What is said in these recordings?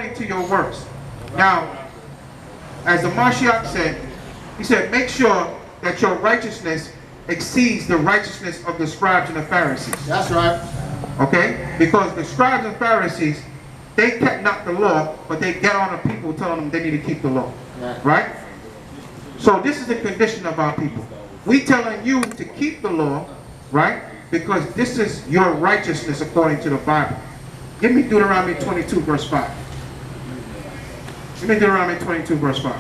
according to your works. Now, as the Mashiach said, he said, make sure that your righteousness exceeds the righteousness of the scribes and the Pharisees. That's right. Okay? Because the scribes and Pharisees, they kept not the law, but they get on the people telling them they need to keep the law. Right? So this is the condition of our people. We telling you to keep the law, right? Because this is your righteousness according to the Bible. Give me Deuteronomy 22 verse 5. Give me Deuteronomy 22 verse 5.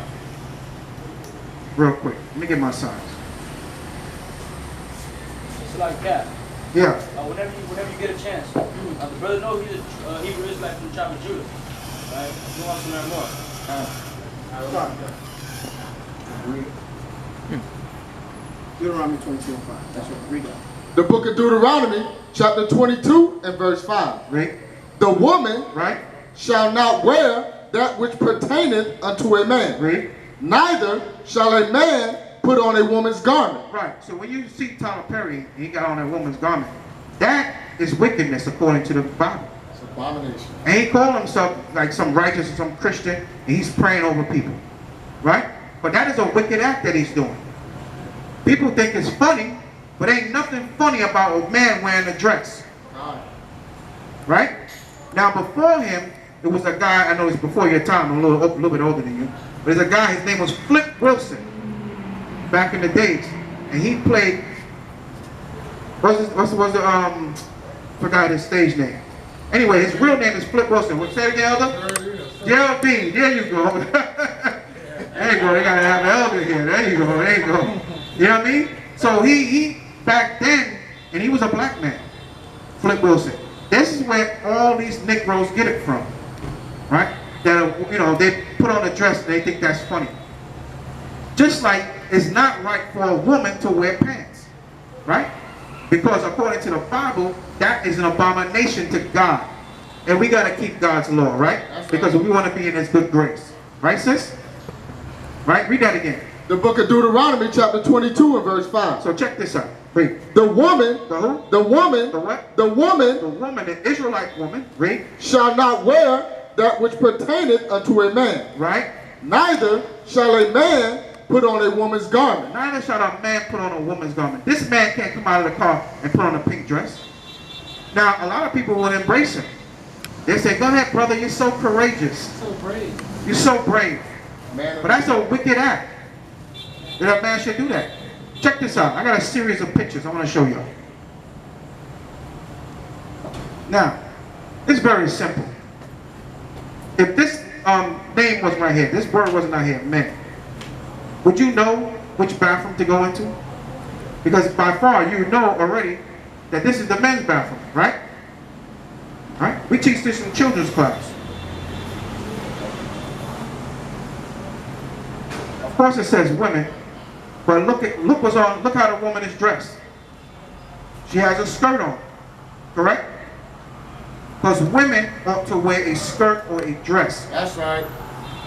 Real quick. Let me get my signs. It's like that. Yeah. Whenever you get a chance. The brother knows he's a Hebrew Israelite from the tribe of Judah. Right? He wants to learn more. Deuteronomy 22 and 5. That's right. Read that. The book of Deuteronomy, chapter 22 and verse 5. Read. The woman, right, shall not wear that which pertaineth unto a man. Read. Neither shall a man put on a woman's garment. Right. So when you see Tyler Perry, he got on a woman's garment. That is wickedness according to the Bible. It's an abomination. And he called himself like some righteous or some Christian, and he's praying over people. Right? But that is a wicked act that he's doing. People think it's funny, but ain't nothing funny about a man wearing a dress. Right? Now before him, it was a guy, I know it's before your time, I'm a little bit older than you, but there's a guy, his name was Flip Wilson, back in the days, and he played, forgot his stage name. Anyway, his real name is Flip Wilson. What's that again, Elder? Gerald Dean, there you go. There you go, they gotta have an elder here, there you go, there you go. You know what I mean? So he back then, and he was a black man, Flip Wilson. This is where all these Negroes get it from, right? That, you know, they put on a dress and they think that's funny. Just like it's not right for a woman to wear pants, right? Because according to the Bible, that is an abomination to God. And we got to keep God's law, right? Because we want to be in his good grace. Right, sis? Right? Read that again. The book of Deuteronomy, chapter 22 and verse 5. So check this out. Read. The woman, the who? The woman, the what? The woman, the Israelite woman, read, shall not wear that which pertaineth unto a man. Right. Neither shall a man put on a woman's garment. Neither shall a man put on a woman's garment. This man can't come out of the car and put on a pink dress. Now, a lot of people will embrace him. They say, go ahead, brother, you're so courageous. So brave. You're so brave. Man, but that's a wicked act. That a man should do that. Check this out. I got a series of pictures I want to show you. Now, it's very simple. If this name was right here, this word wasn't out here, men, would you know which bathroom to go into? Because by far you know already that this is the men's bathroom, right? Right? We teach this in children's class. Of course it says women, but look how the woman is dressed. She has a skirt on, correct? Because women ought to wear a skirt or a dress. That's right.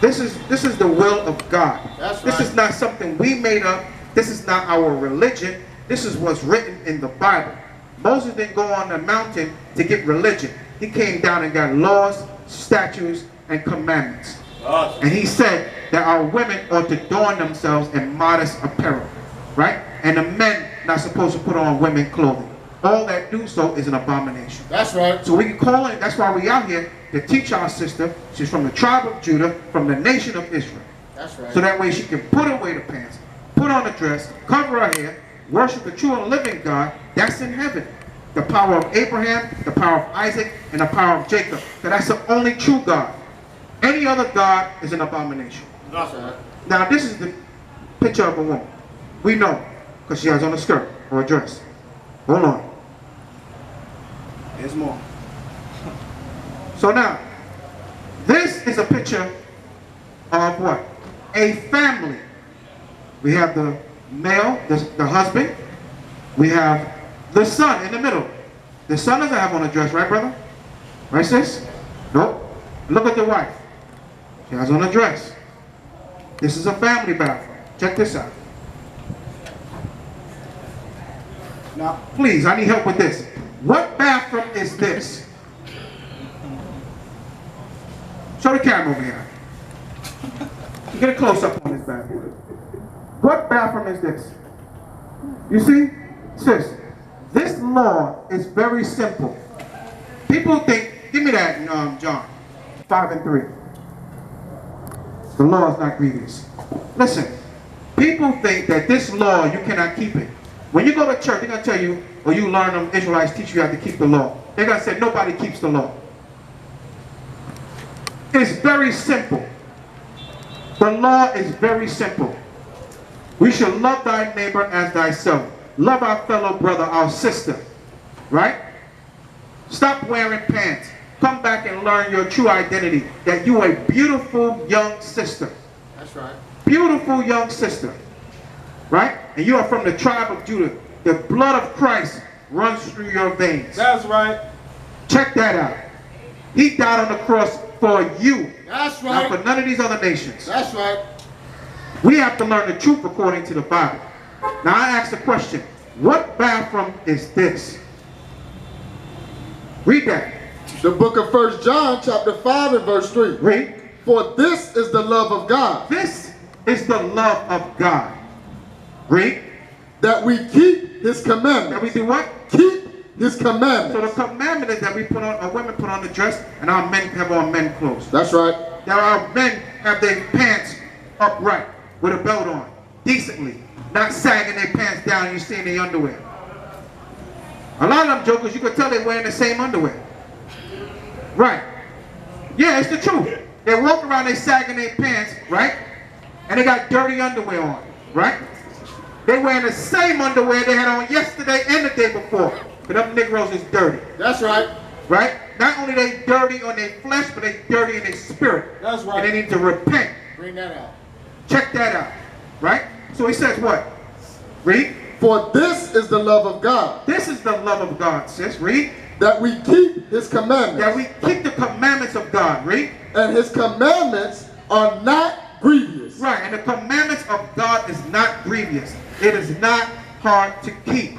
This is the will of God. That's this right. is not something we made up. This is not our religion. This is what's written in the Bible. Moses didn't go on the mountain to get religion. He came down and got laws, statutes, and commandments. Awesome. And he said that our women ought to adorn themselves in modest apparel, right? And the men not supposed to put on women clothing. All that do so is an abomination. That's right. So we can call it, that's why we out here to teach our sister. She's from the tribe of Judah, from the nation of Israel. That's right. So that way she can put away the pants, put on a dress, cover her hair, worship the true and living God. That's in heaven. The power of Abraham, the power of Isaac, and the power of Jacob. So that's the only true God. Any other God is an abomination. That's right. Now this is the picture of a woman. We know, because she has on a skirt or a dress. Hold on. There's more. So now, this is a picture of what? A family. We have the male, the husband. We have the son in the middle. The son doesn't have on a dress, right, brother? Right, sis? Nope. Look at the wife. She has on a dress. This is a family bathroom. Check this out. Now, please, I need help with this. What bathroom is this? Show the camera over here. Get a close up on this bathroom. What bathroom is this? You see? Sis, this law is very simple. People think, give me that, John 5 and 3. The law is not grievous. Listen, people think that this law, you cannot keep it. When you go to church, they're going to tell you, or you learn them, Israelites teach you how to keep the law. They're going to say, nobody keeps the law. It's very simple. The law is very simple. We should love thy neighbor as thyself. Love our fellow brother, our sister. Right? Stop wearing pants. Come back and learn your true identity. That you are a beautiful young sister. That's right. Beautiful young sister. Right? And you are from the tribe of Judah. The blood of Christ runs through your veins. That's right. Check that out. He died on the cross for you. That's right. Not for none of these other nations. That's right. We have to learn the truth according to the Bible. Now I ask the question, what bathroom is this? Read that. The book of 1 John chapter 5 and verse 3. Read. For this is the love of God. This is the love of God. Read. That we keep his commandments. That we do what? Keep his commandments. So the commandment is that we put on, our women put on the dress and our men have on men clothes. That's right. That our men have their pants upright with a belt on, decently, not sagging their pants down and you seeing their underwear. A lot of them jokers, you can tell they're wearing the same underwear. Right. Yeah, it's the truth. They walk around, they sagging their pants, right? And they got dirty underwear on, right? They wearing the same underwear they had on yesterday and the day before. But them Negroes is dirty. That's right. Right? Not only they dirty on their flesh, but they dirty in their spirit. That's right. And they need to repent. Bring that out. Check that out. Right? So he says what? Read. For this is the love of God. This is the love of God, sis. Read. That we keep his commandments. That we keep the commandments of God. Read. And his commandments are not grievous. Right. And the commandments of God is not grievous. It is not hard to keep.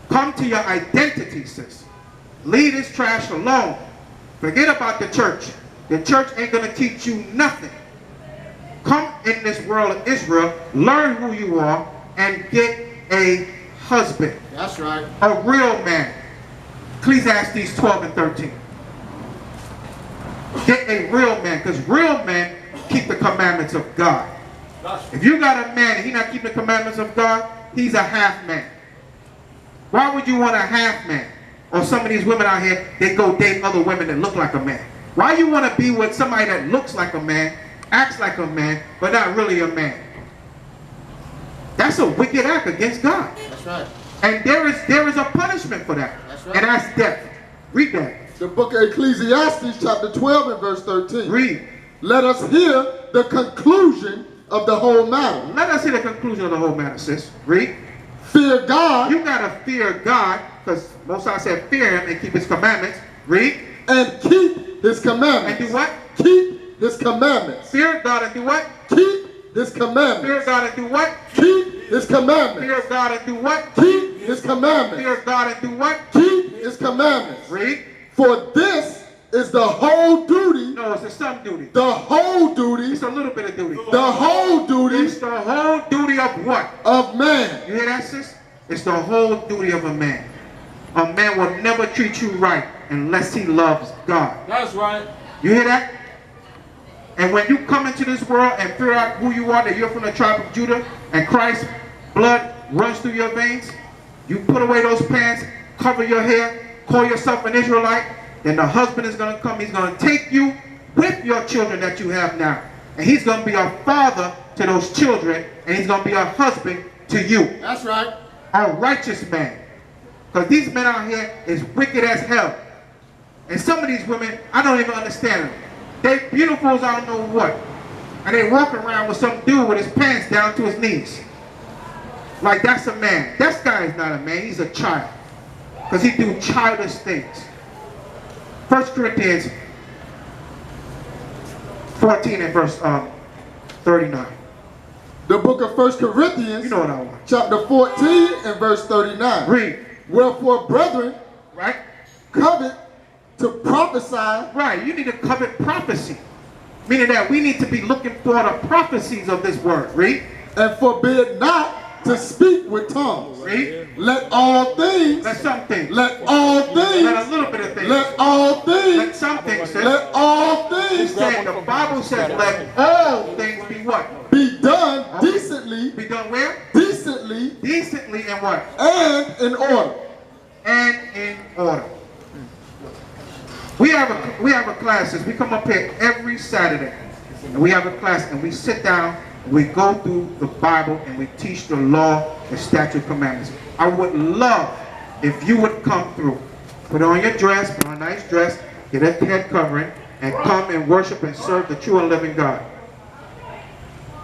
Come to your identity, sis. Leave this trash alone. Forget about the church. The church ain't going to teach you nothing. Come in this world of Israel, learn who you are, and get a husband. That's right. A real man. Ecclesiastes 12 and 13. Get a real man, because real men keep the commandments of God. If you got a man and he's not keeping the commandments of God, he's a half man. Why would you want a half man? Or some of these women out here, they go date other women that look like a man. Why you want to be with somebody that looks like a man, acts like a man, but not really a man? That's a wicked act against God. That's right. And there is a punishment for that. That's right. And that's death. Read that. The book of Ecclesiastes chapter 12 and verse 13. Read. Let us hear the conclusion of the whole matter. Let us hear the conclusion of the whole matter, sis. Read. Fear God. You gotta fear God, because Most High said fear him and keep his commandments. Read. And keep his commandments. And do what? Keep his commandments. Fear God and do what? Keep his commandments. Fear God and do what? Keep his commandments. Fear God and do what? Keep his commandments. Fear God and do what? Keep his commandments. Read. For this is the whole duty. No, it's a some duty. The whole duty. It's a little bit of duty. The whole duty It's the whole duty of what? of man. You hear that, sis? It's the whole duty of a man. A man will never treat you right unless he loves God. That's right. You hear that? And when you come into this world and figure out who you are, that you're from the tribe of Judah, and Christ's blood runs through your veins, you put away those pants, cover your hair, call yourself an Israelite, then the husband is going to come. He's going to take you with your children that you have now. And he's going to be a father to those children, and he's going to be a husband to you. That's right. A righteous man. Because these men out here is wicked as hell. And some of these women, I don't even understand them. They beautiful as I don't know what. And they walk around with some dude with his pants down to his knees. Like that's a man. This guy is not a man, he's a child. Because he do childish things. 1 Corinthians 14 and verse 39. The book of 1 Corinthians, You know what I want. chapter 14 and verse 39. Read. Wherefore, brethren, Right? covet to prophesy. Right, you need to covet prophecy. Meaning that we need to be looking for the prophecies of this word. Read. And forbid not to speak with tongues. Read. Let all things. Let some things. Let all things. Let a little bit of things. Let all things. Let some things. Sis. Let all things. Said, the Bible says let all things be what? Be done decently. Be done where? Decently. Decently and what? And in order. And in order. We have a class. Sis. We come up here every Saturday. And we have a class and we sit down. We go through the Bible and we teach the law, the statute, commandments. I would love if you would come through. Put on your dress, put on a nice dress, get a head covering, and come and worship and serve the true and living God.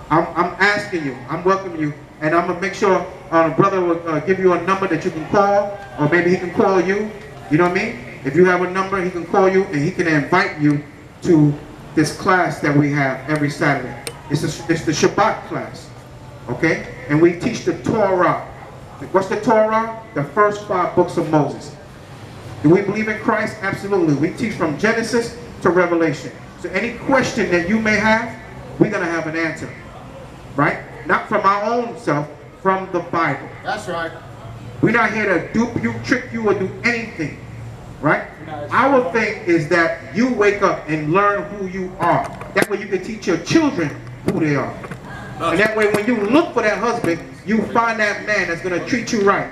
I'm asking you, I'm welcoming you, and I'm going to make sure the brother will give you a number that you can call, or maybe he can call you. You know what I mean? If you have a number, he can call you, and he can invite you to this class that we have every Saturday. It's the Shabbat class, okay? And we teach the Torah. What's the Torah? The first 5 books of Moses. Do we believe in Christ? Absolutely. We teach from Genesis to Revelation. So any question that you may have, we're going to have an answer, right? Not from our own self, from the Bible. That's right. We're not here to dupe you, trick you, or do anything, right? Our thing is that you wake up and learn who you are. That way you can teach your children who they are. And that way when you look for that husband, you find that man that's going to treat you right.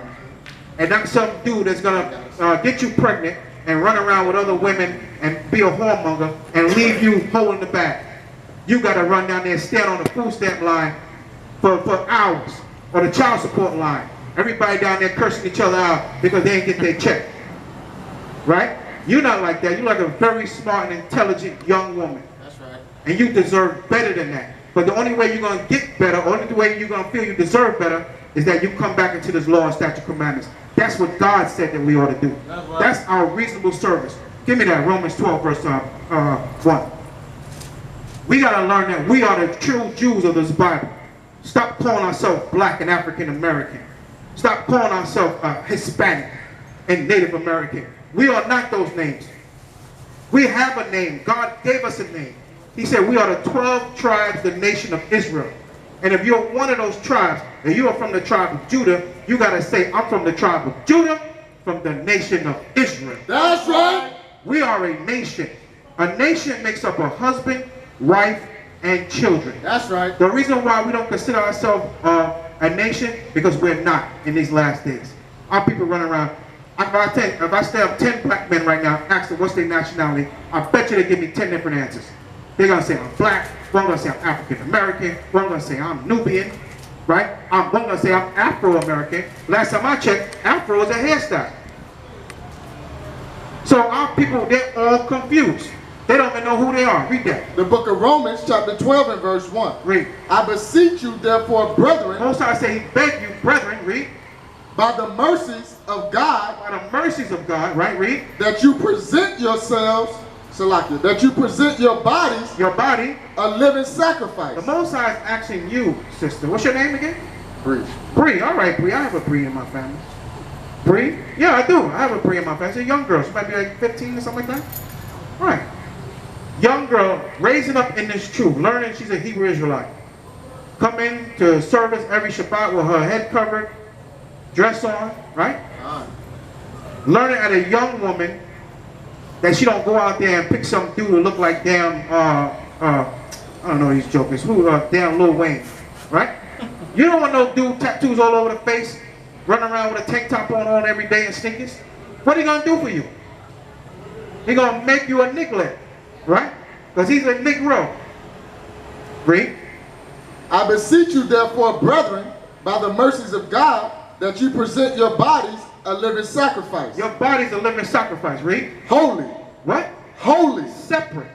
And not some dude that's going to get you pregnant and run around with other women and be a whoremonger and leave you holding the bag. You got to run down there and stand on the food stamp line for hours, or the child support line. Everybody down there cursing each other out because they didn't get their check. Right? You're not like that. You're like a very smart and intelligent young woman. That's right. And you deserve better than that. But the only way you're going to get better, only way you're going to feel you deserve better, is that you come back into this law and statute commandments. That's what God said that we ought to do. That's our reasonable service. Give me that, Romans 12, verse 1. We got to learn that we are the true Jews of this Bible. Stop calling ourselves black and African American. Stop calling ourselves Hispanic and Native American. We are not those names. We have a name. God gave us a name. He said we are the 12 tribes, the nation of Israel. And if you're one of those tribes, and you are from the tribe of Judah, you got to say, I'm from the tribe of Judah, from the nation of Israel. That's right. We are a nation. A nation makes up a husband, wife, and children. That's right. The reason why we don't consider ourselves a nation, because we're not in these last days. Our people run around. If I stand up 10 black men right now, ask them what's their nationality, I bet you they give me 10 different answers. They're going to say I'm black, one going to say I'm African American, one going to say I'm Nubian, right? One going to say I'm Afro-American. Last time I checked, Afro is a hairstyle. So our people, they're all confused. They don't even know who they are. Read that. The book of Romans, chapter 12 and verse 1. Read. I beseech you, therefore, brethren. Most I say, he begged you, brethren, read. By the mercies of God. By the mercies of God, right, read. That you present yourselves, Salakia, that you present your bodies. Your body. A living sacrifice. The Most High is asking you, sister. What's your name again? Bree. Bree, all right, Bree. I have a Bree in my family. Bree? Yeah, I do. I have a Bree in my family. She's a young girl. She might be like 15 or something like that. All right. Young girl, raising up in this truth, learning she's a Hebrew Israelite. Come in to service every Shabbat with her head covered, dress on, right? Learning at a young woman that she don't go out there and pick some dude who look like damn, I don't know these jokers, damn Lil Wayne, right? You don't want no dude tattoos all over the face, running around with a tank top on every day and sneakers. What are he gonna do for you? He gonna make you a niglet, right? Because he's a Negro. Read. I beseech you, therefore, brethren, by the mercies of God, that you present your bodies a living sacrifice. Your body's a living sacrifice. Read. Holy. What? Holy. Separate.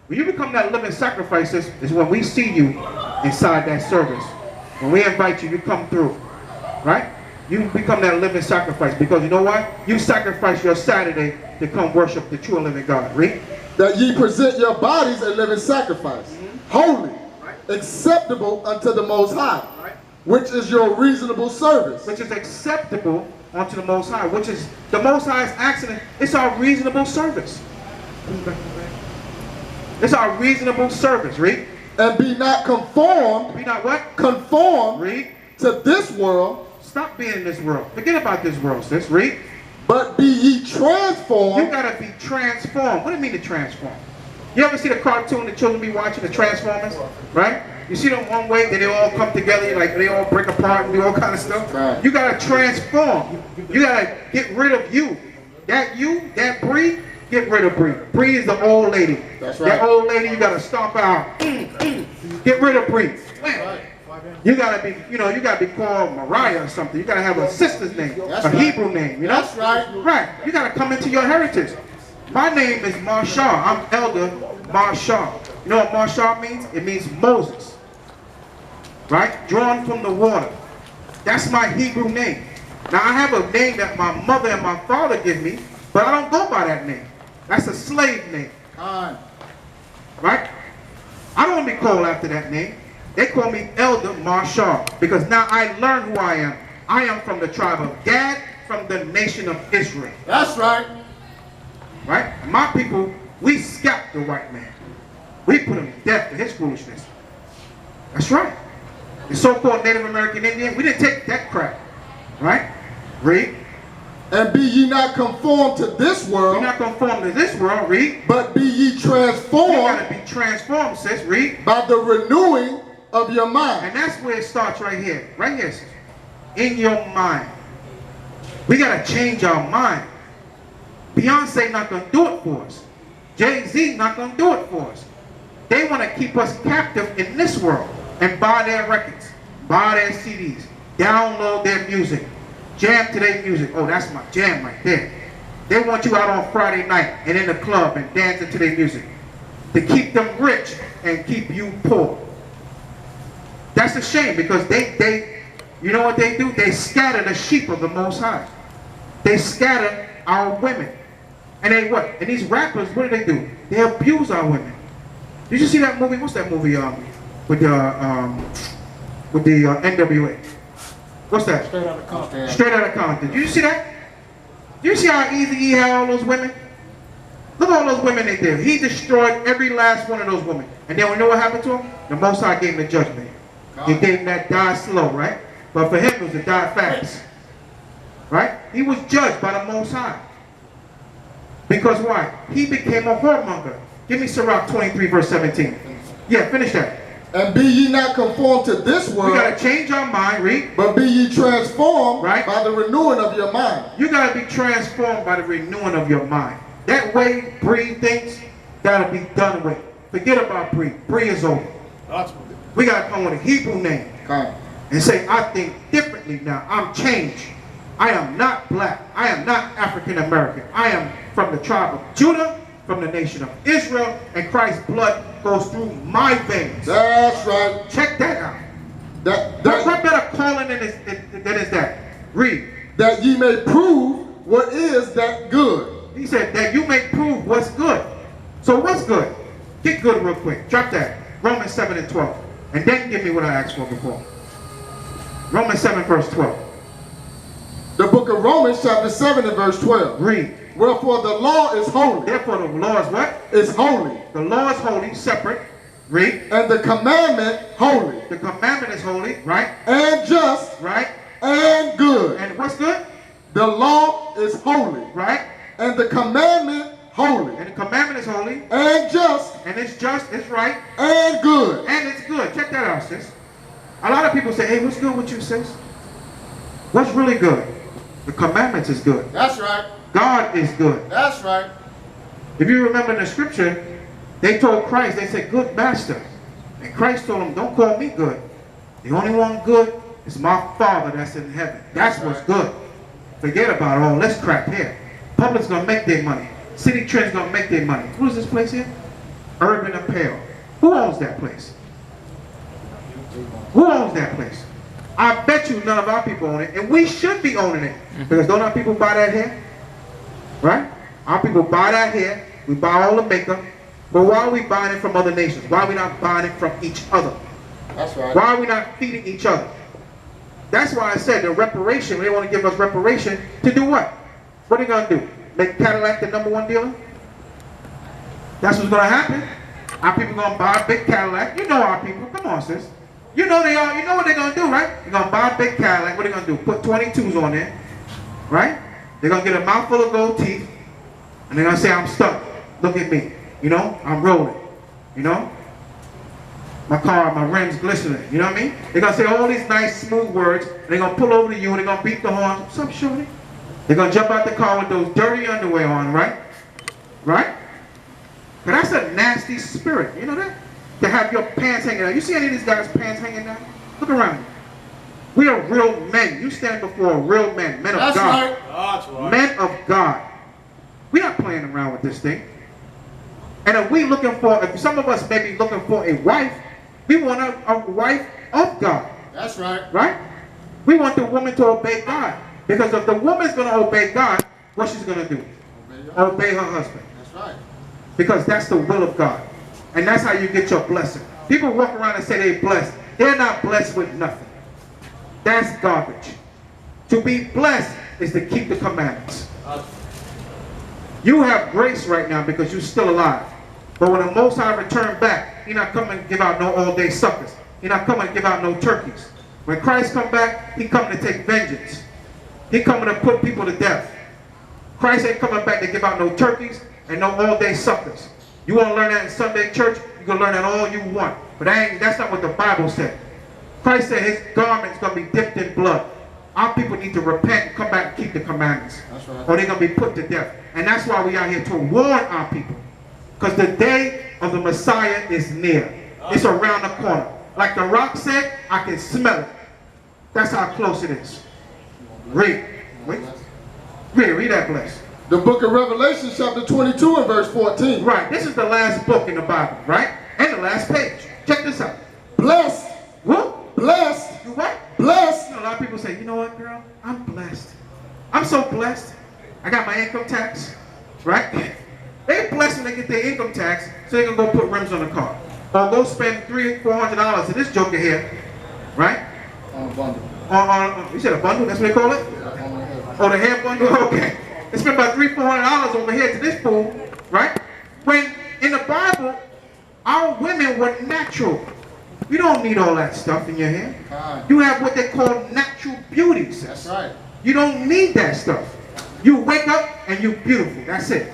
When you become that living sacrifice is when we see you inside that service. When we invite you, you come through. Right? You become that living sacrifice because you know what? You sacrifice your Saturday to come worship the true and living God. Read. That ye present your bodies a living sacrifice. Holy. Right. Acceptable unto the Most High. Right. Which is your reasonable service. Which is acceptable unto the Most High. Which is, the Most High is asking, it's our reasonable service. It's our reasonable service, read. And be not conformed. Be not what? Conformed. Read. To this world. Stop being in this world. Forget about this world, sis. Read. But be ye transformed. You gotta be transformed. What do you mean to transform? You ever see the cartoon the children be watching, the Transformers? Right? You see them one way, then they all come together, like they all break apart and do all kind of stuff. Right. You gotta transform. You gotta get rid of you. That Bree, get rid of Bree. Bree is the old lady. That's right. That old lady, you gotta stomp out. Get rid of Bree. You gotta be, you gotta be called Mariah or something. You gotta have a sister's name, That's a right. Hebrew name. You know? That's right. Right. You gotta come into your heritage. My name is Marshall. I'm Elder Marshall. You know what Marshall means? It means Moses. Right? Drawn from the water. That's my Hebrew name. Now I have a name that my mother and my father give me, but I don't go by that name. That's a slave name. Right? I don't want to be called after that name. They call me Elder Marshall because now I learn who I am. I am from the tribe of Gad, from the nation of Israel. That's right. Right? My people, we scalped the white man. We put him to death for his foolishness. That's right. The so-called Native American Indian, we didn't take that crap. Right? Read. And be ye not conformed to this world. We're not conformed to this world. Read. But be ye You transformed. gotta be transformed, sis. Read. By the renewing of your mind. And that's where it starts right here. Right here, sis. In your mind. We gotta change our mind. Beyonce not gonna do it for us. Jay-Z not gonna do it for us. They want to keep us captive in this world and buy their records, buy their CDs, download their music, jam to their music. Oh, that's my jam right there. They want you out on Friday night and in the club and dancing to their music to keep them rich and keep you poor. That's a shame because you know what they do? They scatter the sheep of the Most High. They scatter our women. And they what? And these rappers, what do? They abuse our women. Did you see that movie? What's that movie with the NWA? What's that? Straight out of Compton. Straight Outta Compton. Did you see that? Did you see how Eazy-E had all those women? Look at all those women they did. He destroyed every last one of those women. And then we know what happened to him? The Most High gave him the judgment. He gave him that die slow, right? But for him it was a die fast. Right? He was judged by the Most High. Because why? He became a whoremonger. Give me Sirach 23 verse 17. Yeah, finish that. And be ye not conformed to this world. We got to change our mind, read. But be ye transformed Right. by the renewing of your mind. You got to be transformed by the renewing of your mind. That way Bree thinks, got to be done with. Forget about Bree. Bree is over. We got to come with a Hebrew name. And say, I think differently now. I'm changed. I am not black. I am not African American. I am from the tribe of Judah, from the nation of Israel, and Christ's blood goes through my veins. That's right. Check that out. That What better calling than is that? Read. That ye may prove what is that good. He said that you may prove what's good. So what's good? Get good real quick. Drop that. Romans 7 and 12. And then give me what I asked for before. Romans 7 verse 12. The book of Romans chapter 7 and verse 12. Read. Wherefore the law is holy. Therefore the law is what? Is holy. The law is holy, separate. Read. And the commandment holy. The commandment is holy, right? And just. Right. And good. And what's good? The law is holy. Right. And the commandment holy. And the commandment is holy. And just. And it's just, it's right. And good. And it's good. Check that out, sis. A lot of people say, hey, what's good with you, sis? What's really good? The commandments is good. That's right. God is good. That's right. If you remember in the scripture, they told Christ, they said, good master. And Christ told them, don't call me good. The only one good is my Father that's in heaven. That's what's good. Forget about all this crap here. Public's going to make their money. City Trend's going to make their money. Who is this place here? Urban Apparel. Who owns that place? Who owns that place? I bet you none of our people own it. And we should be owning it. Because don't our people buy that hair? Right? Our people buy that hair. We buy all the makeup. But why are we buying it from other nations? Why are we not buying it from each other? That's right. Why are we not feeding each other? That's why I said the reparation, they want to give us reparation to do what? What are they going to do? Make Cadillac the #1 dealer? That's what's gonna happen. Our people gonna buy a big Cadillac. You know our people. Come on, sis. You know they are. You know what they're gonna do, right? They're gonna buy a big Cadillac. What are they gonna do? Put 22s on there, right? They're gonna get a mouthful of gold teeth, and they're gonna say, "I'm stuck. Look at me. You know, I'm rolling. You know, my car, my rims glistening. You know what I mean?" They're gonna say all these nice, smooth words. And they're gonna pull over to you, and they're gonna beat the horn. What's up, shorty? They're gonna jump out the car with those dirty underwear on, right? Right? But that's a nasty spirit. You know that? To have your pants hanging out. You see any of these guys' pants hanging down? Look around you. We are real men. You stand before real men, men of That's God. right. That's right. Men of God. We're not playing around with this thing. And if some of us may be looking for a wife, we want a wife of God. That's right. Right? We want the woman to obey God. Because if the woman's going to obey God, what she's going to do? Obey her husband. That's right. Because that's the will of God. And that's how you get your blessing. People walk around and say they're blessed. They're not blessed with nothing. That's garbage. To be blessed is to keep the commandments. You have grace right now because you're still alive. But when the Most High return back, He's not coming to give out no all-day suckers. He's not coming to give out no turkeys. When Christ come back, He coming to take vengeance. He coming to put people to death. Christ ain't coming back to give out no turkeys and no all-day suckers. You want to learn that in Sunday church, you can learn that all you want. But that's not what the Bible said. Christ said His garment's going to be dipped in blood. Our people need to repent and come back and keep the commandments. That's right. Or they're going to be put to death. And that's why we are here to warn our people. Because the day of the Messiah is near. It's around the corner. Like the rock said, I can smell it. That's how close it is. Read. Read that, bless. The book of Revelation, chapter 22 and verse 14. Right. This is the last book in the Bible, right? And the last page. Check this out. Blessed. What? Blessed. You what? Blessed. You know, a lot of people say, you know what, girl? I'm blessed. I'm so blessed. I got my income tax, right? They blessed when they get their income tax so they can go put rims on the car. Or go spend $300-400 in this joker here, right? On a bundle. You said a bundle? That's what they call it? Oh, the hair bundle? Okay. They spend about $300-400 over here to this fool, right? When in the Bible, our women were natural. You don't need all that stuff in your hair. You have what they call natural beauties. That's right. You don't need that stuff. You wake up and you're beautiful. That's it.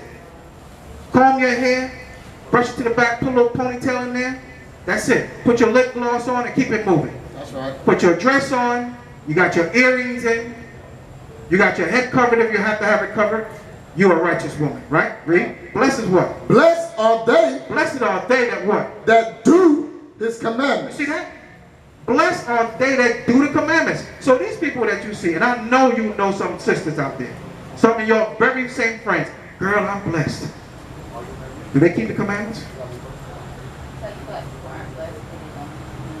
Comb your hair, brush it to the back, put a little ponytail in there. That's it. Put your lip gloss on and keep it moving. That's right. Put your dress on. You got your earrings in. You got your head covered if you have to have it covered. You're a righteous woman, right? Read. Blessed is what? Blessed are they. Blessed are they that what? That do His commandments. See that? Blessed are they that do the commandments. So these people that you see, and I know you know some sisters out there. Some of your very same friends. Girl, I'm blessed. Do they keep the commandments?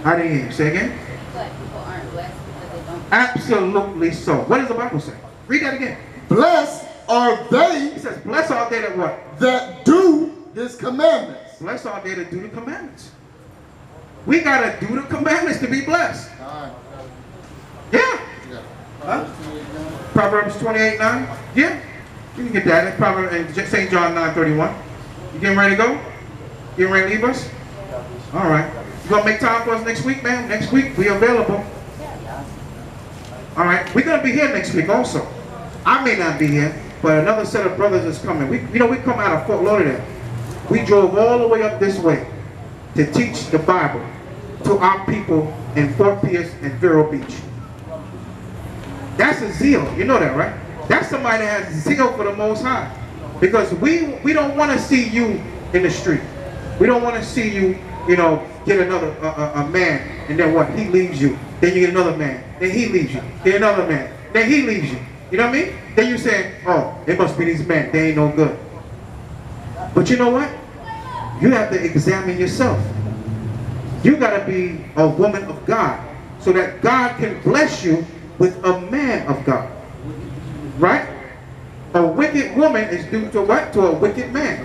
I didn't hear you. Say again? Black people aren't blessed because they don't. Absolutely so. What does the Bible say? Read that again. Blessed are they. It says, blessed are they that what? That do His commandments. Blessed are they that do the commandments. We got to do the commandments to be blessed. Yeah. Huh? Proverbs 28:9. Yeah. You can get that. It's Proverbs and St. John 9:31. You getting ready to go? Getting ready to leave us? All right. You going to make time for us next week, man? Next week, we available. All right. We're going to be here next week also. I may not be here, but another set of brothers is coming. We come out of Fort Lauderdale. We drove all the way up this way to teach the Bible to our people in Fort Pierce and Vero Beach. That's a zeal. You know that, right? That's somebody that has zeal for the Most High. Because we don't want to see you in the street. We don't want to see you, you know, get another a man, and then what? He leaves you. Then you get another man. Then he leaves you. Get another man. Then he leaves you. You know what I mean? Then you say, oh, it must be these men. They ain't no good. But you know what? You have to examine yourself. You got to be a woman of God so that God can bless you with a man of God. Right? A wicked woman is due to what? To a wicked man.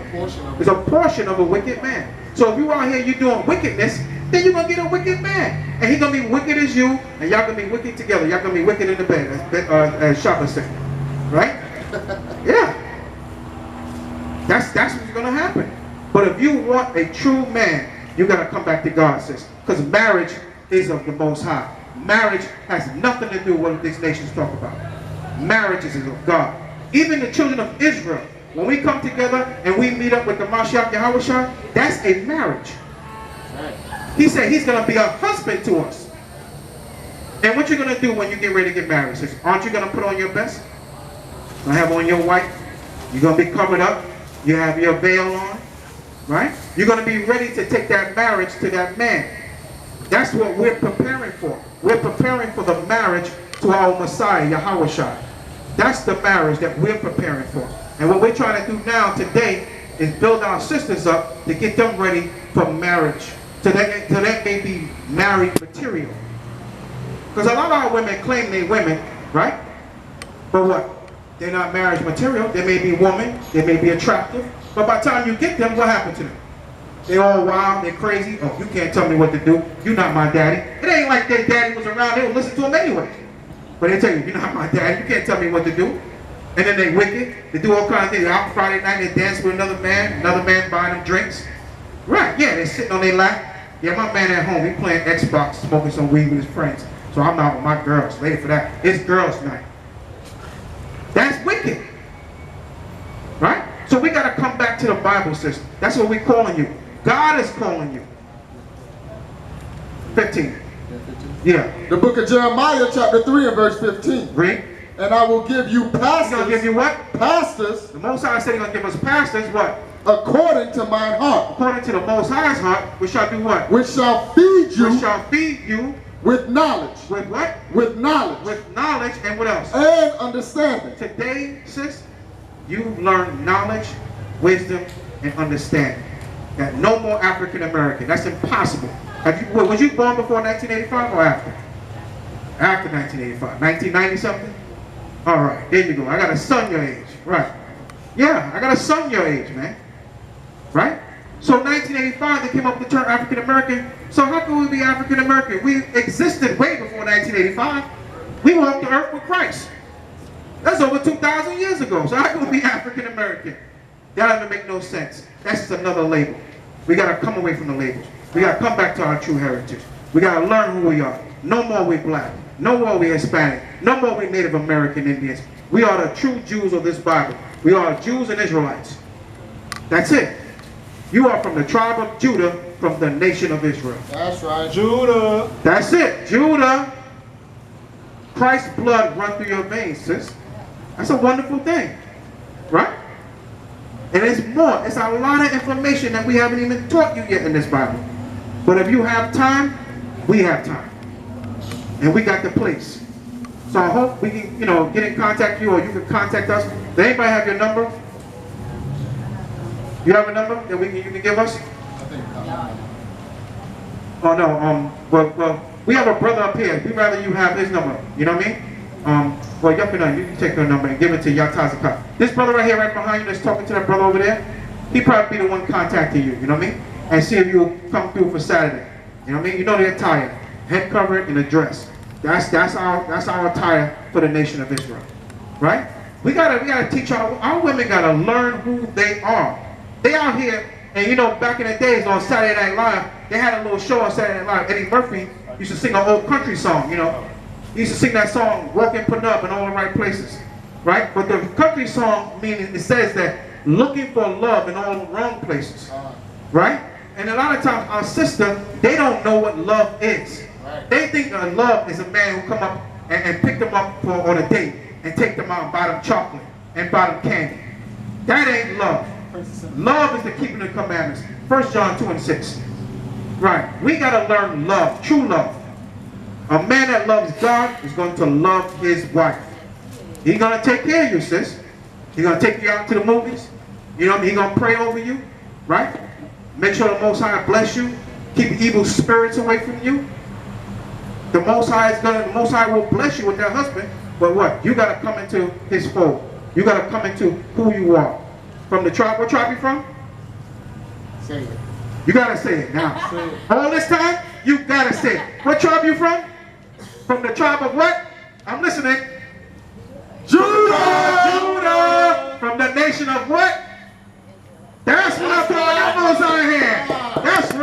It's a portion of a wicked man. So if you out here, you're doing wickedness, then you're going to get a wicked man. And he's going to be wicked as you, and y'all going to be wicked together. Y'all going to be wicked in the bed, as Shopper said. Right? Yeah. That's what's going to happen. But if want a true man, you got to come back to God, sis. Because marriage is of the Most High. Marriage has nothing to do with what these nations talk about. Marriage is of God. Even the children of Israel, when we come together and we meet up with the Mashiach Yahushua, that's a marriage. He said he's going to be a husband to us. And what you're going to do when you get ready to get married, sis? Aren't you going to put on your best? You're going to have on your white. You're going to be covered up. You have your veil on. Right? You're going to be ready to take that marriage to that man. That's what we're preparing for. We're preparing for the marriage to our Messiah, Yahushua. That's the marriage that we're preparing for. And what we're trying to do now today is build our sisters up to get them ready for marriage. So that may be married material. Because a lot of our women claim they're women, right? But what? They're not marriage material. They may be women. They may be attractive. But by the time you get them, what happened to them? They're all wild. They're crazy. Oh, you can't tell me what to do. You're not my daddy. It ain't like their daddy was around. They would listen to him anyway. But they tell you, you're not my daddy. You can't tell me what to do. And then they wicked. They do all kinds of things. They're out Friday night. They dance with another man buying them drinks. Right, yeah, they're sitting on their lap. Yeah, my man at home, he playing Xbox, smoking some weed with his friends. So I'm out with my girls. Later for that. It's girls' night. That's wicked. Right? So we got to come back to the Bible system. That's what we're calling you. God is calling you. 15. Yeah. The book of Jeremiah, chapter 3 and verse 15. Read. And I will give you pastors. He's going to give you what? Pastors. The Most High said he's going to give us pastors what? According to mine heart. According to the Most High's heart, we shall do what? Which shall feed you. Which shall feed you. With knowledge. With what? With knowledge. With knowledge and what else? And understanding. Today, sis, you've learned knowledge, wisdom, and understanding. That no more African American. That's impossible. Was you born before 1985 or after? After 1985. 1990 something? All right, there you go. I got a son your age. Right. Yeah, I got a son your age, man. Right? So 1985, they came up with the term African American. So how can we be African American? We existed way before 1985. We walked the earth with Christ. That's over 2,000 years ago. So how can we be African American? That doesn't make no sense. That's just another label. We got to come away from the labels. We got to come back to our true heritage. We got to learn who we are. No more we black. No more we Hispanic. No more we Native American Indians. We are the true Jews of this Bible. We are Jews and Israelites. That's it. You are from the tribe of Judah, from the nation of Israel. That's right. Judah. That's it. Judah. Christ's blood run through your veins, sis. That's a wonderful thing. Right? And it's more. It's a lot of information that we haven't even taught you yet in this Bible. But if you have time, we have time. And we got the place. So I hope we can, get in contact with you, or you can contact us. Does anybody have your number? You have a number that you can give us? Oh no. Well, we have a brother up here. We'd rather you have his number. You know what I mean? Well, you can take your number and give it to Yatazaka. This brother right here, right behind you, that's talking to that brother over there. He probably be the one contacting you. You know what I mean? And see if you'll come through for Saturday. You know what I mean? You know the attire, head covering and a dress. That's our attire for the nation of Israel, right? We gotta teach our women gotta learn who they are. They out here, and back in the days on Saturday Night Live, they had a little show on Saturday Night Live. Eddie Murphy used to sing an old country song, He used to sing that song, "Walking Put Up in all the right places," right? But the country song meaning it says that looking for love in all the wrong places, right? And a lot of times our sister, they don't know what love is. They think love is a man who come up and pick them up on a date and take them out and buy them chocolate and buy them candy. That ain't love. Love is the keeping of the commandments. 1 John 2 and 6. Right. We got to learn love, true love. A man that loves God is going to love his wife. He's going to take care of you, sis. He's going to take you out to the movies. He's going to pray over you. Right? Make sure the Most High bless you. Keep evil spirits away from you. The Most High will bless you with that husband. But what? You got to come into his fold. You got to come into who you are. From the tribe, what tribe you from? Say it. You got to say it now. Say it. All this time, you got to say it. What tribe you from? From the tribe of what? I'm listening. Judah! Judah! From the nation of what? That's what I'm calling your most out of hand. That's